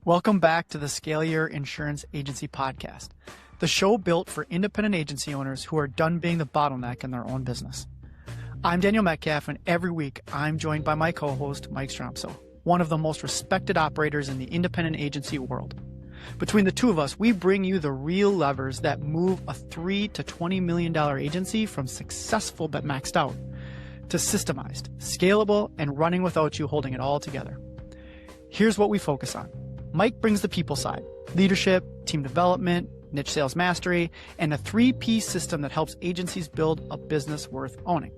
Welcome back to the Scale Your Insurance Agency podcast, the show built for independent agency owners who are done being the bottleneck in their own business. I'm Daniel Metcalf, and every week I'm joined by my co-host, Mike Stromsoe, one of the most respected operators in the independent agency world. Between the two of us, we bring you the real levers that move a $3 to $20 million agency from successful but maxed out to systemized, scalable, and running without you holding it all together. Here's what we focus on. Mike brings the people side, leadership, team development, niche sales mastery, and a 3P system that helps agencies build a business worth owning.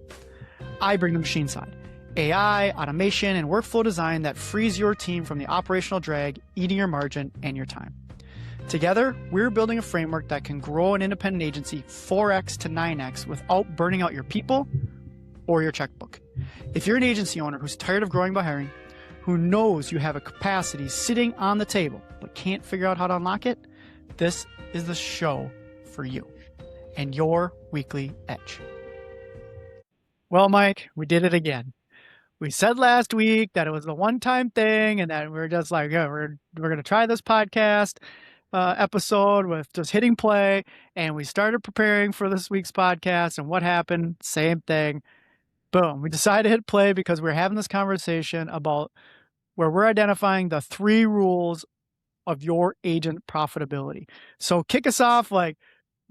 I bring the machine side, AI, automation, and workflow design that frees your team from the operational drag, eating your margin and your time. Together, we're building a framework that can grow an independent agency 4x to 9x without burning out your people or your checkbook. If you're an agency owner who's tired of growing by hiring, who knows you have a capacity sitting on the table but can't figure out how to unlock it, this is the show for you and your weekly edge. Well, Mike, we did it again. We said last week that it was a one-time thing and that we're just like, yeah, we're going to try this podcast episode with just hitting play. And we started preparing for this week's podcast. And what happened? Same thing. Boom. We decided to hit play because we're having this conversation about where we're identifying the 3 rules of your agent profitability. So kick us off, like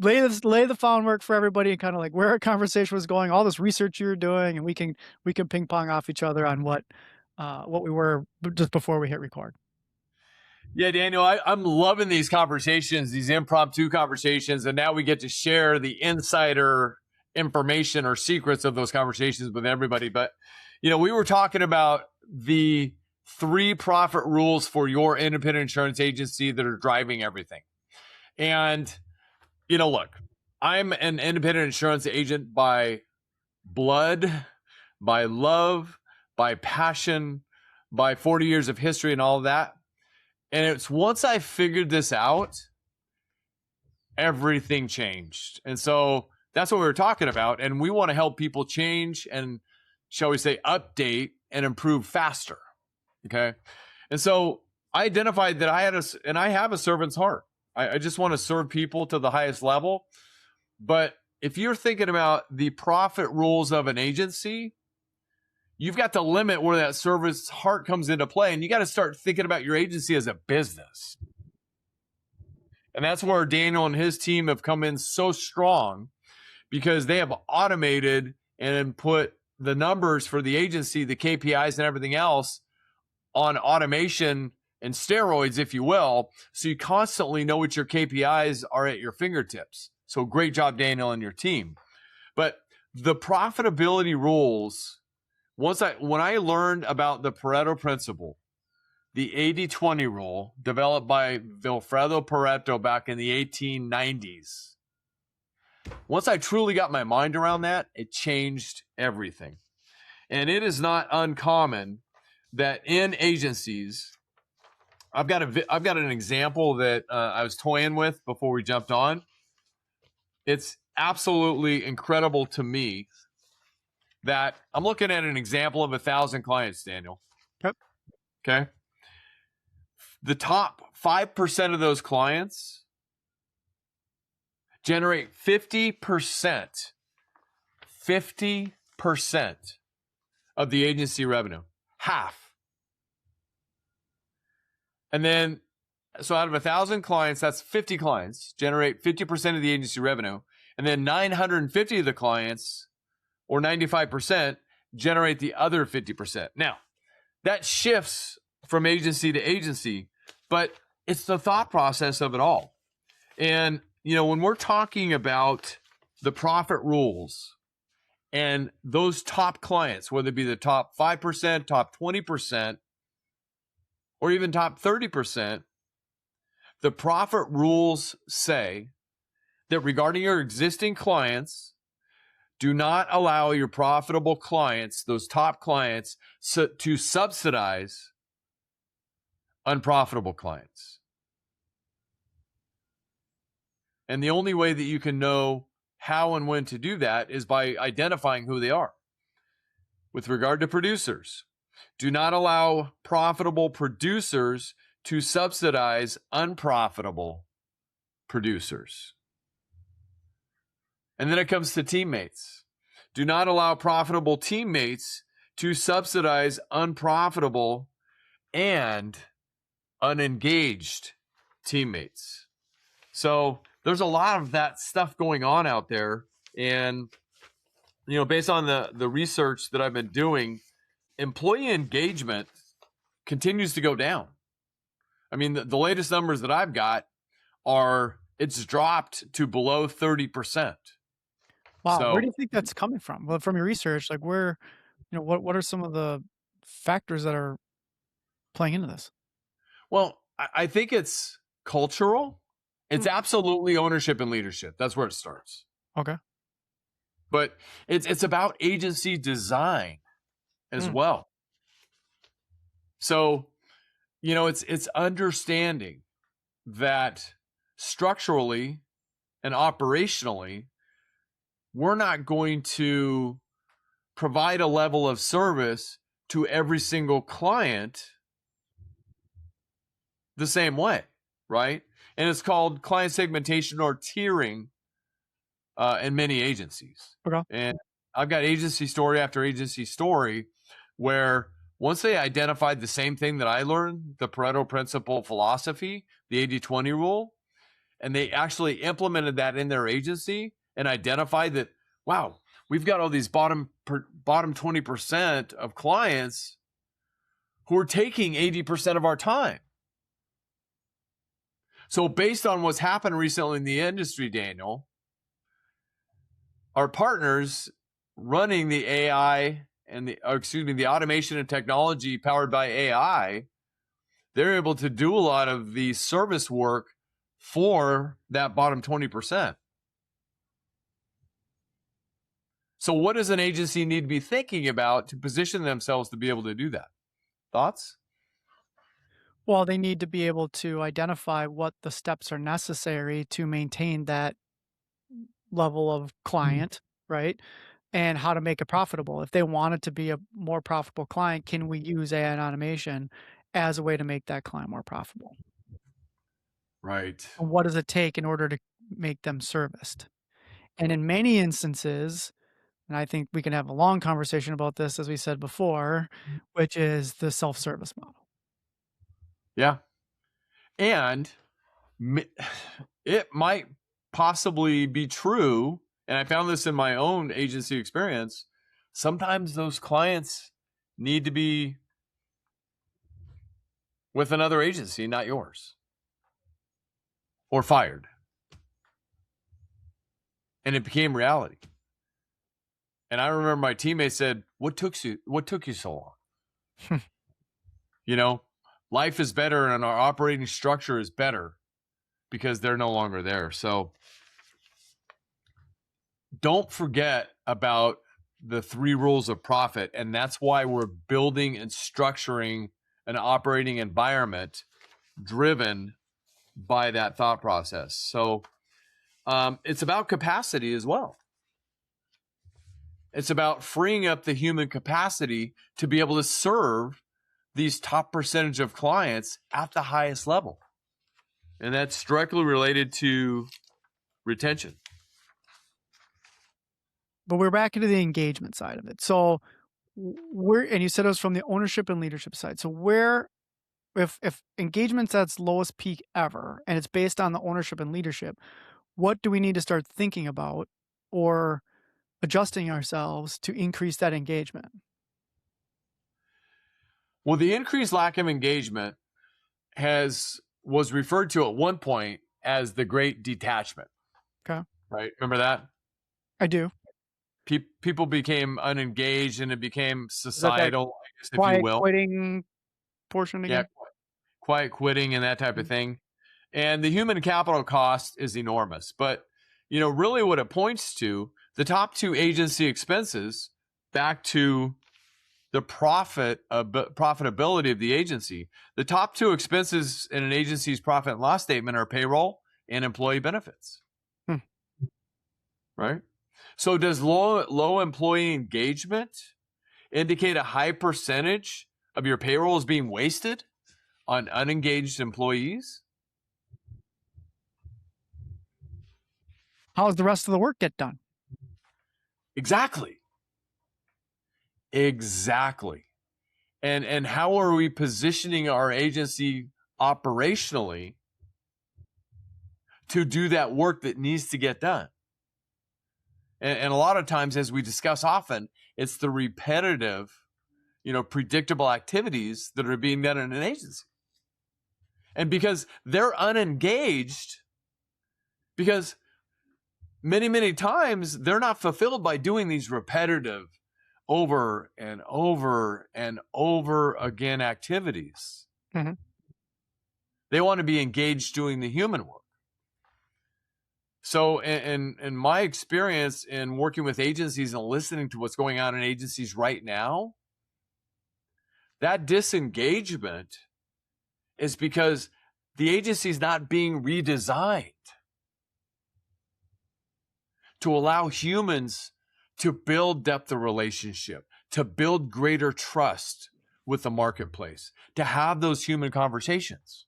lay the groundwork for everybody and kind of like where our conversation was going, all this research you're doing, and we can ping pong off each other on what we were just before we hit record. Yeah, Daniel, I'm loving these conversations, these impromptu conversations, and now we get to share the insider information or secrets of those conversations with everybody. But, we were talking about the 3 profit rules for your independent insurance agency that are driving everything. And, look, I'm an independent insurance agent by blood, by love, by passion, by 40 years of history and all of that. And it's once I figured this out, everything changed. And so that's what we were talking about. And we want to help people change and, shall we say, update and improve faster. Okay. And so I identified that I have a servant's heart. I just want to serve people to the highest level. But if you're thinking about the profit rules of an agency, you've got to limit where that servant's heart comes into play. And you got to start thinking about your agency as a business. And that's where Daniel and his team have come in so strong, because they have automated and put the numbers for the agency, the KPIs and everything else on automation and steroids, if you will. So you constantly know what your KPIs are at your fingertips. So great job, Daniel, and your team. But the profitability rules, when I learned about the Pareto Principle, the 80-20 rule developed by Vilfredo Pareto back in the 1890s, once I truly got my mind around that, it changed everything. And it is not uncommon that in agencies, I've got an example that I was toying with before we jumped on. It's absolutely incredible to me that I'm looking at an example of 1,000 clients, Daniel. Yep. Okay. The top 5% of those clients generate 50% of the agency revenue. Half. And then, so out of 1,000 clients, that's 50 clients, generate 50% of the agency revenue. And then 950 of the clients, or 95%, generate the other 50%. Now, that shifts from agency to agency, but it's the thought process of it all. And, when we're talking about the profit rules and those top clients, whether it be the top 5%, top 20%, or even top 30%, the profit rules say that regarding your existing clients, do not allow your profitable clients, those top clients, to subsidize unprofitable clients. And the only way that you can know how and when to do that is by identifying who they are. With regard to producers, do not allow profitable producers to subsidize unprofitable producers. And then it comes to teammates. Do not allow profitable teammates to subsidize unprofitable and unengaged teammates. So there's a lot of that stuff going on out there. And, based on the research that I've been doing, employee engagement continues to go down. I mean, the latest numbers that I've got are it's dropped to below 30%. Wow. So, Where do you think that's coming from? Well, from your research, like where, what are some of the factors that are playing into this? well, I think it's cultural. It's absolutely ownership and leadership. That's where it starts. Okay. But it's about agency design as well. So, it's understanding that structurally and operationally, we're not going to provide a level of service to every single client the same way, right? And it's called client segmentation or tiering in many agencies. Okay. And I've got agency story after agency story where once they identified the same thing that I learned, the Pareto Principle philosophy, the 80-20 rule, and they actually implemented that in their agency and identified that, wow, we've got all these bottom 20% of clients who are taking 80% of our time. So based on what's happened recently in the industry, Daniel, our partners running the AI and the automation and technology powered by AI, they're able to do a lot of the service work for that bottom 20%. So what does an agency need to be thinking about to position themselves to be able to do that? Thoughts? Well, they need to be able to identify what the steps are necessary to maintain that level of client, right? And how to make it profitable. If they want it to be a more profitable client, can we use AI and automation as a way to make that client more profitable? Right. And what does it take in order to make them serviced? And in many instances, and I think we can have a long conversation about this, as we said before, which is the self-service model. Yeah. And it might possibly be true, and I found this in my own agency experience, sometimes those clients need to be with another agency, not yours, or fired. And it became reality. And I remember my teammate said, what took you so long? Life is better and our operating structure is better because they're no longer there. So don't forget about the 3 rules of profit. And that's why we're building and structuring an operating environment driven by that thought process. So it's about capacity as well. It's about freeing up the human capacity to be able to serve these top percentage of clients at the highest level. And that's directly related to retention. But we're back into the engagement side of it. So and you said it was from the ownership and leadership side. So if engagement's at its lowest peak ever, and it's based on the ownership and leadership, what do we need to start thinking about or adjusting ourselves to increase that engagement? Well, the increased lack of engagement was referred to at one point as the Great Detachment. Okay. Right? Remember that? I do. People became unengaged and it became societal, I guess, if Quiet you will. quitting portion again? Yeah, quiet quitting and that type of thing. And the human capital cost is enormous. But, really what it points to, the top 2 agency expenses, back to the profitability of the agency. The top 2 expenses in an agency's profit and loss statement are payroll and employee benefits. Right? So does low employee engagement indicate a high percentage of your payroll is being wasted on unengaged employees. How does the rest of the work get done? Exactly. And how are we positioning our agency operationally to do that work that needs to get done? And a lot of times, as we discuss often, it's the repetitive, predictable activities that are being done in an agency. And because they're unengaged, because many, many times they're not fulfilled by doing these repetitive over and over and over again activities. Mm-hmm. They want to be engaged doing the human work. So in my experience in working with agencies and listening to what's going on in agencies right now, that disengagement is because the agency is not being redesigned to allow humans to build depth of relationship, to build greater trust with the marketplace, to have those human conversations.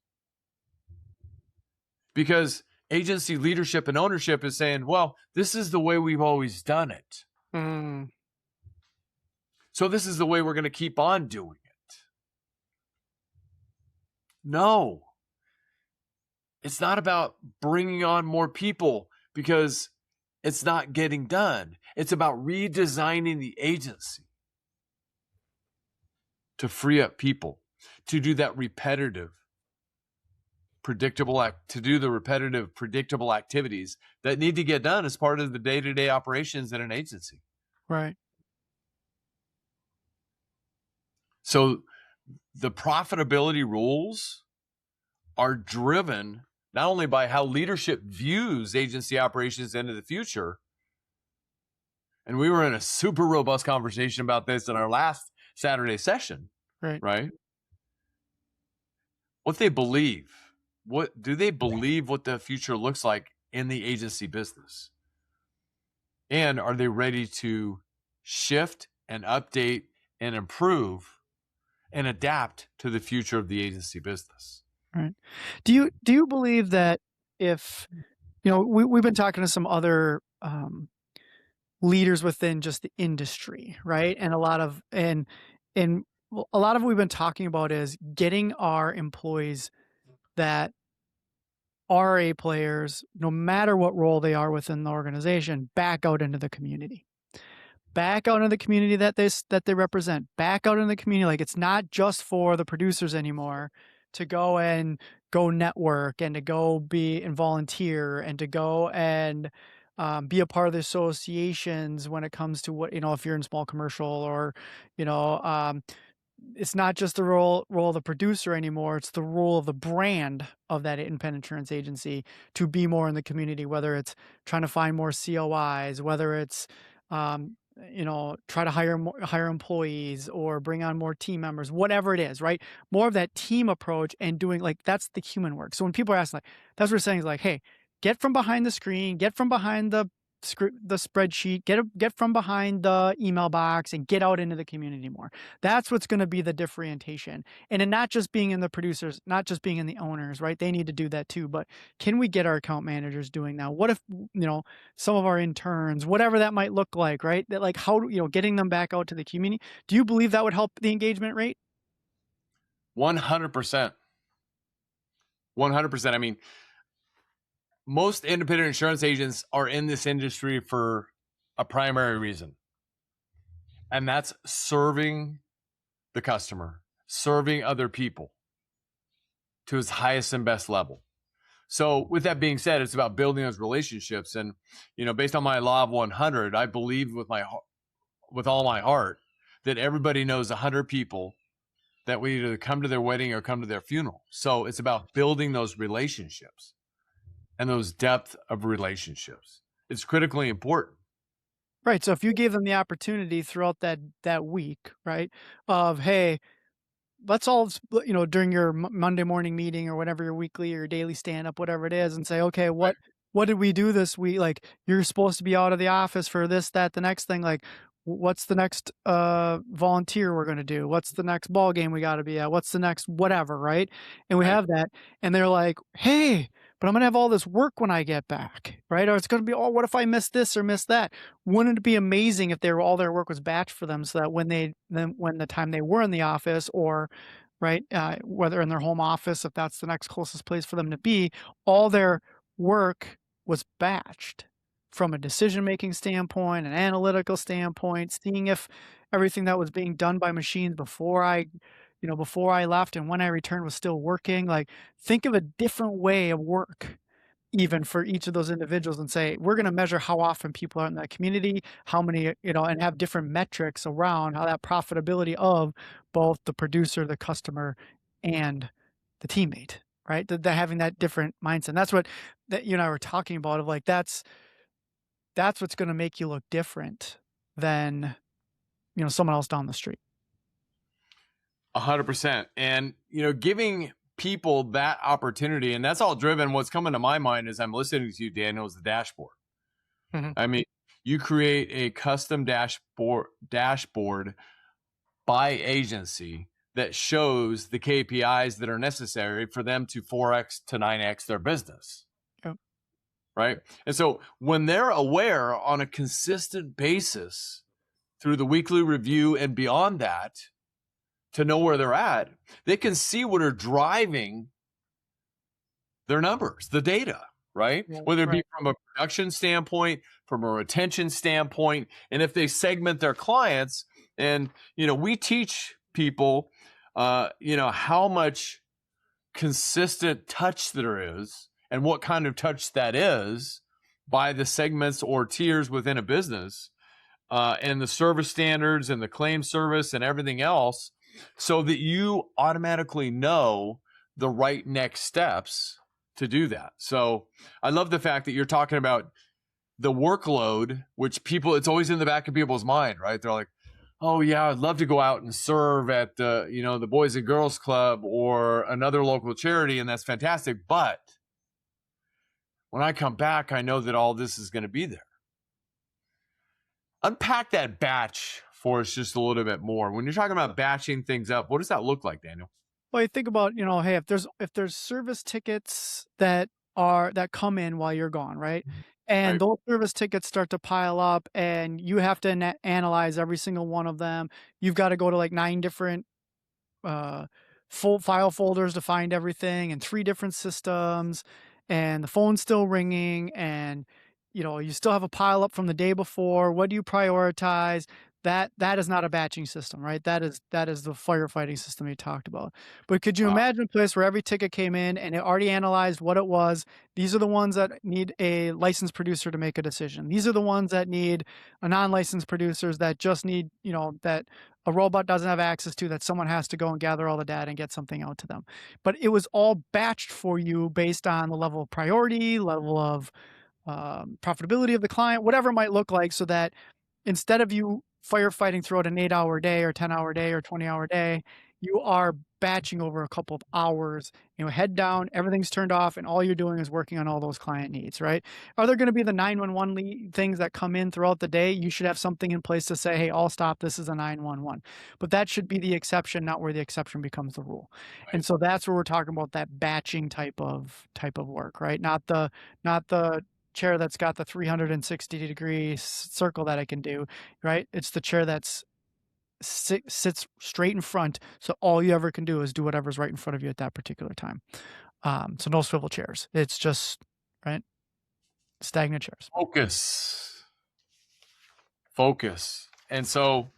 Because agency leadership and ownership is saying, well, this is the way we've always done it. Mm. So this is the way we're going to keep on doing it. No. It's not about bringing on more people because it's not getting done. It's about redesigning the agency to free up people, to do that repetitive, predictable activities that need to get done as part of the day-to-day operations in an agency. Right. So the profitability rules are driven not only by how leadership views agency operations into the future, and we were in a super robust conversation about this in our last Saturday session, right? What they believe. What do they believe what the future looks like in the agency business? And are they ready to shift and update and improve and adapt to the future of the agency business? Right. Do you believe that if, we've been talking to some other leaders within just the industry, right? And a lot of what we've been talking about is getting our employees that are A players, no matter what role they are within the organization, back out into the community. Back out into the community that they represent. Back out in the community. Like, it's not just for the producers anymore to go network and to go be and volunteer and to go and be a part of the associations when it comes to what, if you're in small commercial or, it's not just the role of the producer anymore. It's the role of the brand of that independent insurance agency to be more in the community, whether it's trying to find more COIs, whether it's, try to hire employees or bring on more team members, whatever it is, right? More of that team approach and doing that's the human work. So when people are asking, that's what we're saying is hey, get from behind the screen, get from behind the spreadsheet, get from behind the email box and get out into the community more. That's what's going to be the differentiation. And not just being in the producers, not just being in the owners, right? They need to do that too. But can we get our account managers doing that? What if, some of our interns, whatever that might look like, right? That how, getting them back out to the community. Do you believe that would help the engagement rate? 100%. 100%. I mean, most independent insurance agents are in this industry for a primary reason. And that's serving the customer, serving other people to its highest and best level. So with that being said, it's about building those relationships. And, based on my law of 100, I believe with all my heart that everybody knows 100 people that will either come to their wedding or come to their funeral. So it's about building those relationships. And those depth of relationships. It's critically important. Right. So if you gave them the opportunity throughout that week, right, of, hey, let's all, during your Monday morning meeting or whatever, your weekly or daily stand-up, whatever it is, and say, okay, what did we do this week? You're supposed to be out of the office for this, that, the next thing. what's the next volunteer we're going to do? What's the next ball game we got to be at? What's the next whatever, right? And we Right. have that, and they're like, hey, but I'm going to have all this work when I get back, right? Or it's going to be, oh, what if I miss this or miss that? Wouldn't it be amazing if all their work was batched for them, so that when the time they were in the office, or right, whether in their home office, if that's the next closest place for them to be, all their work was batched from a decision-making standpoint, an analytical standpoint, seeing if everything that was being done by machines before I left and when I returned was still working. Like, think of a different way of work even for each of those individuals, and say, we're going to measure how often people are in that community, how many, and have different metrics around how that profitability of both the producer, the customer, and the teammate, right? That having that different mindset. And that's what that you and I were talking about, of like, that's what's going to make you look different than, someone else down the street. 100%. And, giving people that opportunity, and that's all driven. What's coming to my mind as I'm listening to you, Daniel, is the dashboard. Mm-hmm. I mean, you create a custom dashboard by agency that shows the KPIs that are necessary for them to 4x to 9x their business. Yep. Right. And so when they're aware on a consistent basis through the weekly review and beyond that, to know where they're at, they can see what are driving their numbers, the data, right? Yeah, Whether it be right. from a production standpoint, from a retention standpoint, and if they segment their clients. And, we teach people, how much consistent touch there is and what kind of touch that is by the segments or tiers within a business, and the service standards and the claim service and everything else, so that you automatically know the right next steps to do that. So I love the fact that you're talking about the workload, which it's always in the back of people's mind, right? They're like, oh yeah, I'd love to go out and serve at the Boys and Girls Club or another local charity, and that's fantastic. But when I come back, I know that all this is going to be there. Unpack that batch for us just a little bit more. When you're talking about batching things up, what does that look like, Daniel? Well, you think about, hey, if there's service tickets that come in while you're gone, right? And Right. those service tickets start to pile up, and you have to analyze every single one of them. You've got to go to like 9 different full file folders to find everything, and 3 different systems, and the phone's still ringing, and you still have a pile up from the day before. What do you prioritize? That is not a batching system, right? That is the firefighting system you talked about. But could you Wow. imagine a place where every ticket came in and it already analyzed what it was? These are the ones that need a licensed producer to make a decision. These are the ones that need a non-licensed producers, that just need, that a robot doesn't have access to, that someone has to go and gather all the data and get something out to them. But it was all batched for you based on the level of priority, level of profitability of the client, whatever it might look like, so that instead of you firefighting throughout an 8-hour day or 10-hour day or 20-hour day, you are batching over a couple of hours, head down, everything's turned off, and all you're doing is working on all those client needs, right? Are there going to be the 911 things that come in throughout the day? You should have something in place to say, hey, all stop, this is a 911. But that should be the exception, not where the exception becomes the rule. Right. And so that's where we're talking about that batching type of work, right? Not the chair that's got the 360-degree circle that I can do, right? It's the chair that's sits straight in front, so all you ever can do is do whatever's right in front of you at that particular time. So no swivel chairs. It's just, right, stagnant chairs. Focus. And so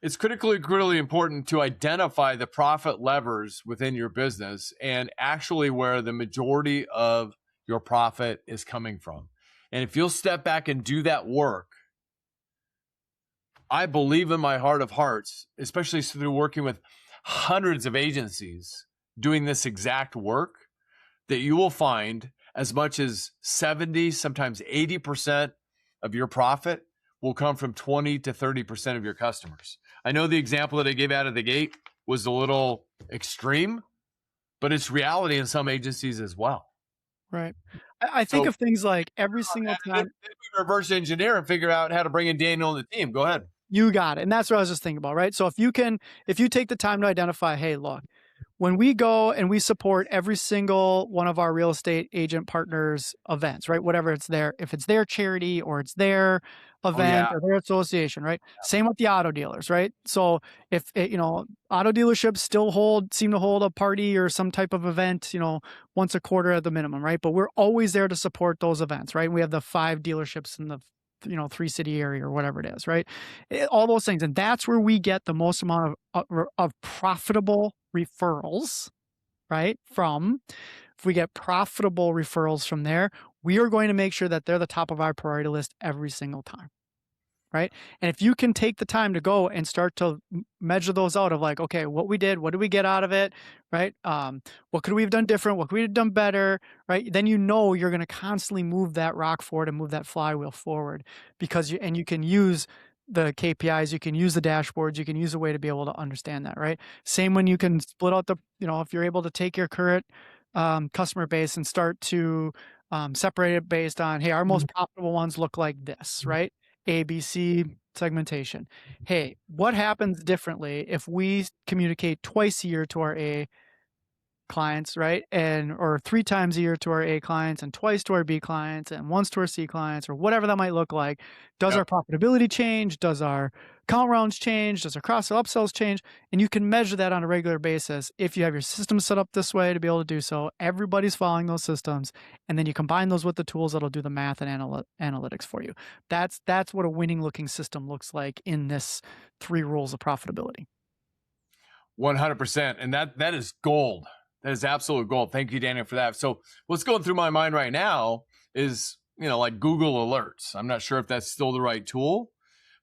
it's critically important to identify the profit levers within your business and actually where the majority of your profit is coming from. And if you'll step back and do that work, I believe in my heart of hearts, especially through working with hundreds of agencies doing this exact work, that you will find as much as 70, sometimes 80% of your profit will come from 20 to 30% of your customers. I know the example that I gave out of the gate was a little extreme, but it's reality in some agencies as well. Right. I think So- of things like every single time. Then we reverse engineer and figure out how to bring in Daniel and the team. Go ahead. You got it. And that's what I was just thinking about, right? So if you take the time to identify, hey, look, when we go and we support every single one of our real estate agent partners events, right? Whatever if it's their charity or it's their event or their association, right? Same with the auto dealers, right? So if auto dealerships seem to hold a party or some type of event, once a quarter at the minimum, right? But we're always there to support those events, right? We have the 5 dealerships in the 3-city area or whatever it is, right? All those things. And that's where we get the most amount of profitable referrals, right? If we get profitable referrals from there, we are going to make sure that they're the top of our priority list every single time, right? And if you can take the time to go and start to measure those out of like, okay, what we did, what did we get out of it, right? What could we have done different? What could we have done better, right? Then you're going to constantly move that rock forward and move that flywheel forward because you can use the KPIs, you can use the dashboards, you can use a way to be able to understand that, right? Same when you can split out if you're able to take your current customer base and start to separate it based on, hey, our most profitable ones look like this, right? ABC segmentation. Hey, what happens differently if we communicate twice a year to our A clients, right? Or 3 times a year to our A clients and twice to our B clients and once to our C clients or whatever that might look like. Does our profitability change? Does our count rounds change? Does our cross-sell upsells change? And you can measure that on a regular basis if you have your system set up this way to be able to do so. Everybody's following those systems. And then you combine those with the tools that'll do the math and analytics for you. That's what a winning looking system looks like in this 3 rules of profitability. 100%. And that is gold. That is absolute gold. Thank you, Daniel, for that. So what's going through my mind right now is, like Google Alerts. I'm not sure if that's still the right tool,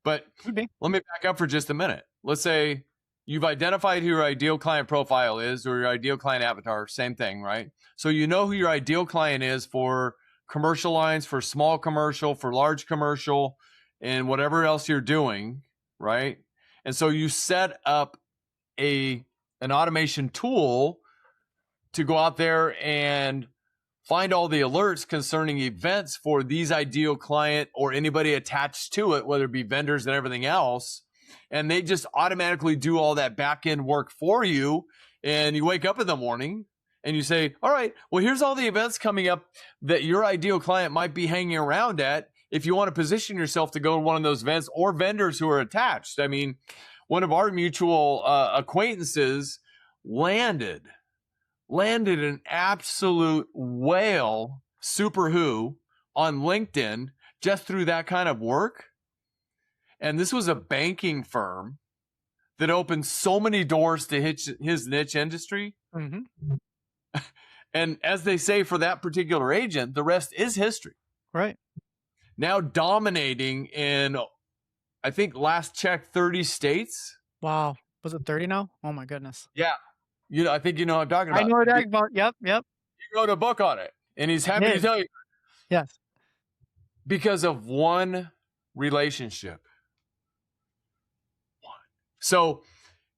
but let me back up for just a minute. Let's say you've identified who your ideal client profile is or your ideal client avatar, same thing, right? So you know who your ideal client is for commercial lines, for small commercial, for large commercial, and whatever else you're doing, right? And so you set up an automation tool to go out there and find all the alerts concerning events for these ideal client or anybody attached to it, whether it be vendors and everything else. And they just automatically do all that back end work for you. And you wake up in the morning and you say, all right, well, here's all the events coming up that your ideal client might be hanging around at if you want to position yourself to go to one of those events or vendors who are attached. I mean, one of our mutual acquaintances landed an absolute whale super who on LinkedIn just through that kind of work. And this was a banking firm that opened so many doors to his niche industry. Mm-hmm. And as they say for that particular agent, the rest is history. Right. Now dominating in, I think last check, 30 states. Wow. Was it 30 now? Oh my goodness. Yeah. I think you know what I'm talking about. I know what I'm talking about. Yep. He wrote a book on it, and he's happy to tell you. Yes. Because of one relationship. So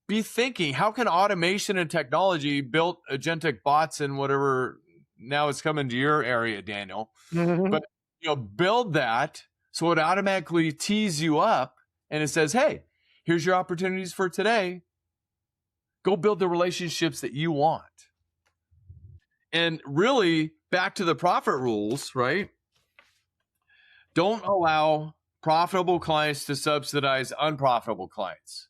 be thinking, how can automation and technology build agentic bots and whatever now it's coming to your area, Daniel, but build that so it automatically tees you up and it says, hey, here's your opportunities for today. Go build the relationships that you want. And really, back to the profit rules, right? Don't allow profitable clients to subsidize unprofitable clients.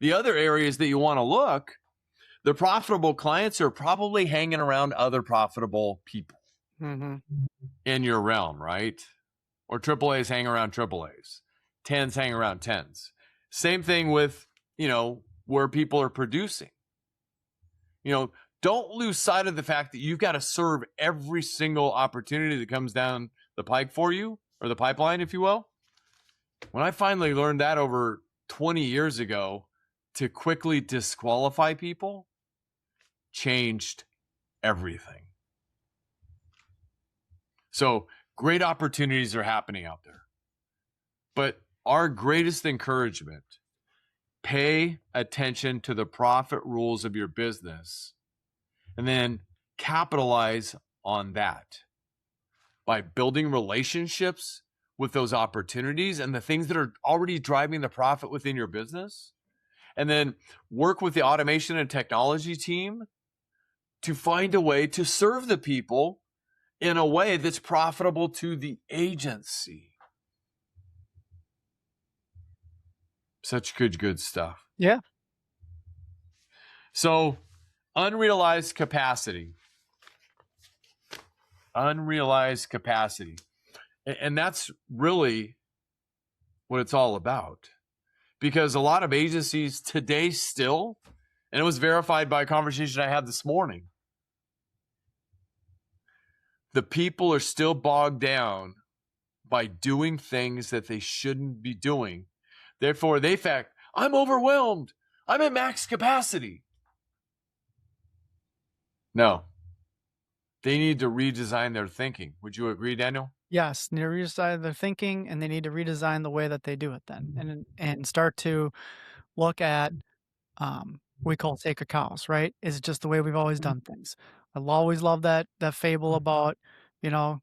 The other areas that you want to look, the profitable clients are probably hanging around other profitable people in your realm, right? Or AAAs hang around AAAs. 10s hang around 10s. Same thing with, where people are producing. Don't lose sight of the fact that you've got to serve every single opportunity that comes down the pike for you, or the pipeline, if you will. When I finally learned that over 20 years ago, to quickly disqualify people changed everything. So great opportunities are happening out there. But our greatest encouragement, pay attention to the profit rules of your business and then capitalize on that by building relationships with those opportunities and the things that are already driving the profit within your business. And then work with the automation and technology team to find a way to serve the people in a way that's profitable to the agency. Such good stuff. Yeah. So, unrealized capacity. Unrealized capacity. And that's really what it's all about. Because a lot of agencies today still, and it was verified by a conversation I had this morning, the people are still bogged down by doing things that they shouldn't be doing. Therefore, they think, I'm overwhelmed. I'm at max capacity. No. They need to redesign their thinking. Would you agree, Daniel? Yes, they need to redesign their thinking, and they need to redesign the way that they do it then, and start to look at we call it sacred cows, right? It's just the way we've always done things. I'll always love that fable about, you know,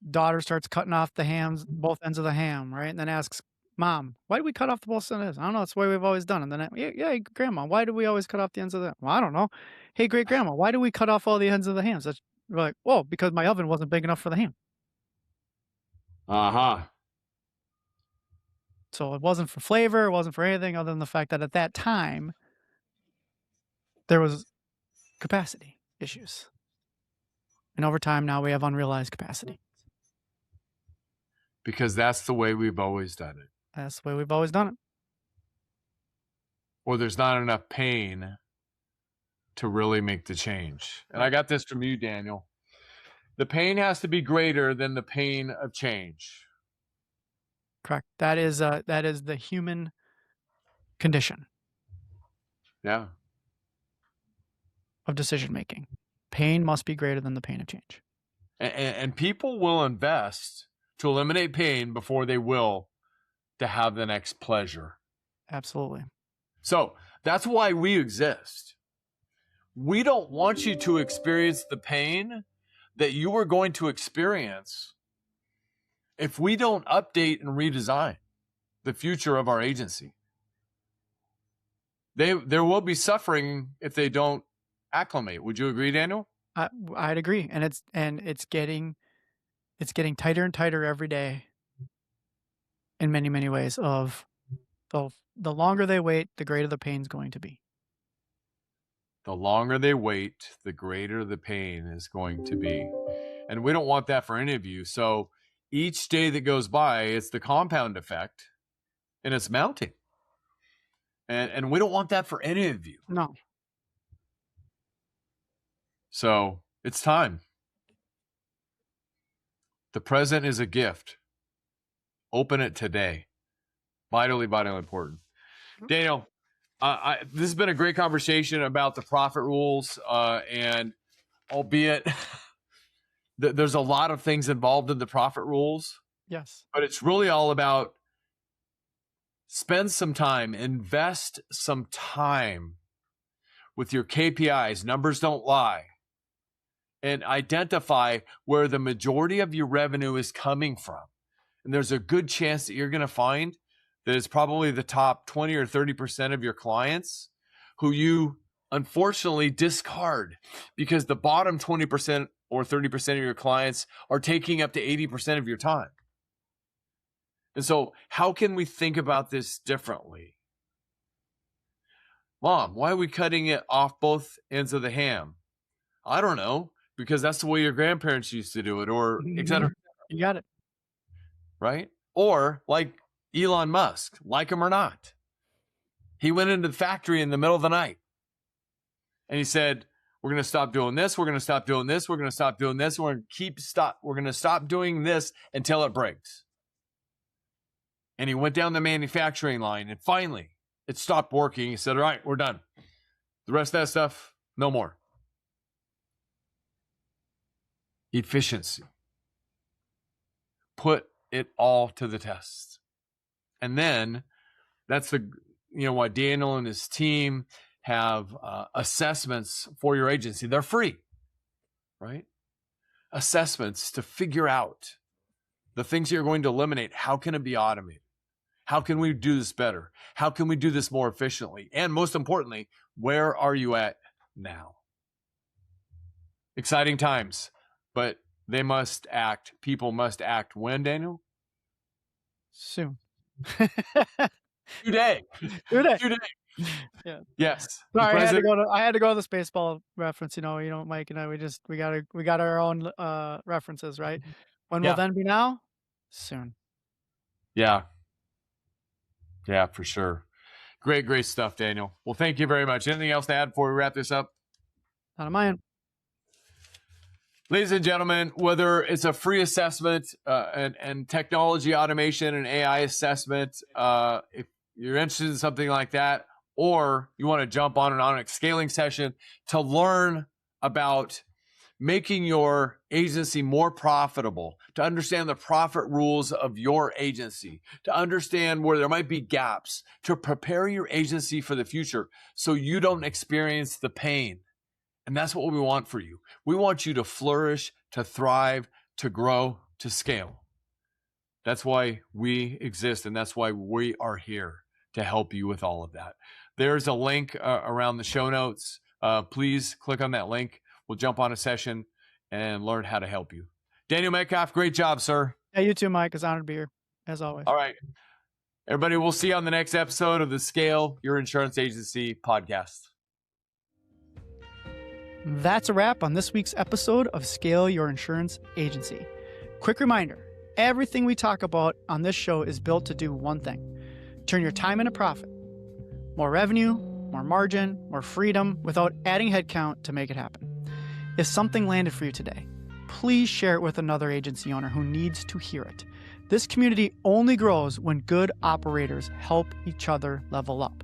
daughter starts cutting off the hams, both ends of the ham, right? And then asks, Mom, why do we cut off the both ends? I don't know. It's the way we've always done it. And then, yeah, Grandma, why do we always cut off the ends of the? Well, I don't know. Hey, great grandma, why do we cut off all the ends of the hams? We're like, whoa, because my oven wasn't big enough for the ham. So it wasn't for flavor. It wasn't for anything other than the fact that at that time, there was capacity issues. And over time, now we have unrealized capacity. Because that's the way we've always done it. That's the way we've always done it. Or there's not enough pain to really make the change. And I got this from you, Daniel. The pain has to be greater than the pain of change. Correct. That is the human condition. Yeah. Of decision making. Pain must be greater than the pain of change. And people will invest to eliminate pain before they will to have the next pleasure. Absolutely. So that's why we exist. We don't want you to experience the pain that you are going to experience if we don't update and redesign the future of our agency. There will be suffering if they don't acclimate. Would you agree, Daniel? I'd agree. And it's getting tighter and tighter every day in many, many ways of the longer they wait, the greater the pain's going to be. The longer they wait, the greater the pain is going to be. And we don't want that for any of you. So each day that goes by, it's the compound effect and it's mounting. And we don't want that for any of you. No. So it's time. The present is a gift. Open it today. Vitally important. Daniel, this has been a great conversation about the profit rules, and albeit there's a lot of things involved in the profit rules. Yes. But it's really all about spend some time, invest some time with your KPIs. Numbers don't lie. And identify where the majority of your revenue is coming from. And there's a good chance that you're going to find that it's probably the top 20 or 30% of your clients who you unfortunately discard because the bottom 20% or 30% of your clients are taking up to 80% of your time. And so how can we think about this differently? Mom, why are we cutting it off both ends of the ham? I don't know, because that's the way your grandparents used to do it, or et cetera. You got it. Right? Or like Elon Musk, like him or not. He went into the factory in the middle of the night and he said, we're going to stop doing this. We're going to stop doing this. We're going to stop doing this. We're going to stop doing this until it breaks. And he went down the manufacturing line and finally it stopped working. He said, all right, we're done. The rest of that stuff, no more. Efficiency. Put it all to the test. And then that's why Daniel and his team have assessments for your agency. They're free, right? Assessments to figure out The things you're going to eliminate, how can it be automated? How can we do this better? How can we do this more efficiently? And most importantly, where are you at now? Exciting times, but they must act. People must act when, Daniel? Soon. Today. Today. Yeah. Yes. Sorry, I had to go to the Spaceball reference. Mike and I, we got our own references, right? When will then be now? Soon. Yeah. Yeah, for sure. Great stuff, Daniel. Well, thank you very much. Anything else to add before we wrap this up? Not on my end. Ladies and gentlemen, whether it's a free assessment and technology automation and AI assessment, if you're interested in something like that, or you want to jump on an Onyx scaling session to learn about making your agency more profitable, to understand the profit rules of your agency, to understand where there might be gaps, to prepare your agency for the future so you don't experience the pain. And that's what we want for you. We want you to flourish, to thrive, to grow, to scale. That's why we exist, and that's why we are here to help you with all of that. There's a link around the show notes. Please click on that link. We'll jump on a session and learn how to help you. Daniel Metcalf, great job, sir. Yeah, you too, Mike. It's an honor to be here, as always. All right. Everybody, we'll see you on the next episode of the Scale Your Insurance Agency podcast. That's a wrap on this week's episode of Scale Your Insurance Agency. Quick reminder, everything we talk about on this show is built to do one thing: turn your time into profit. More revenue, more margin, more freedom without adding headcount to make it happen. If something landed for you today, please share it with another agency owner who needs to hear it. This community only grows when good operators help each other level up.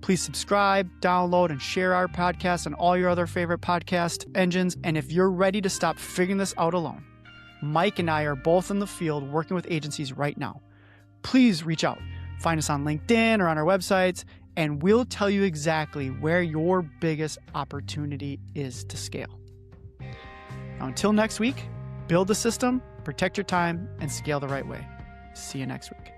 Please subscribe, download, and share our podcast and all your other favorite podcast engines. And if you're ready to stop figuring this out alone, Mike and I are both in the field working with agencies right now. Please reach out. Find us on LinkedIn or on our websites, and we'll tell you exactly where your biggest opportunity is to scale. Now, until next week, build the system, protect your time, and scale the right way. See you next week.